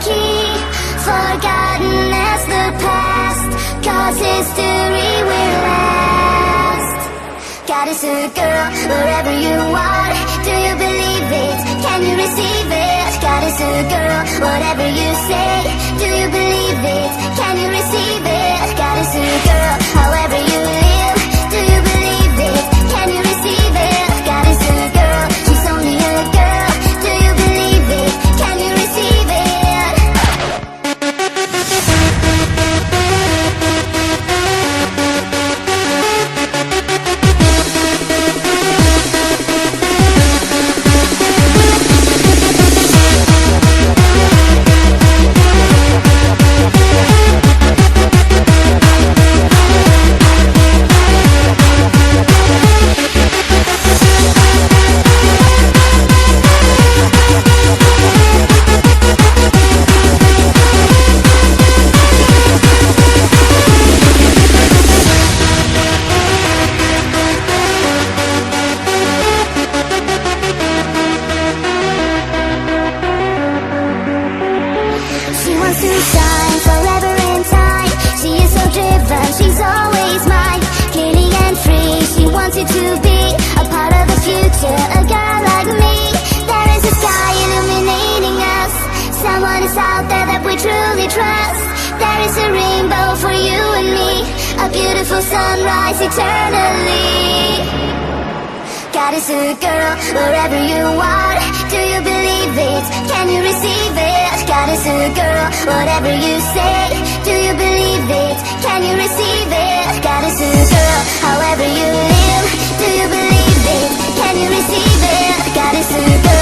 key, forgotten as the past, 'cause history will last. Goddess girl, wherever you are, do you believe it? Can you receive it? Goddess girl, whatever you say, do you believe it? Can you receive it? Goddess girl, however you live, do you believe it? Can you receive it? Goddess girl, she's only a girl, do you believe it? Can you receive it? She wants to shine forever in time. She is so driven, she's always mine. Clearly and free, she wants you to be a part of the future, a girl like me. There is a sky illuminating us. Someone is out there that we truly trust. There is a rainbow for you and me, a beautiful sunrise eternally. Goddess girl, wherever you are, do you believe it? Can you receive it? Goddess girl, whatever you say, do you believe it? Can you receive it? Goddess girl, however you live, do you believe it? Can you receive it? Goddess girl.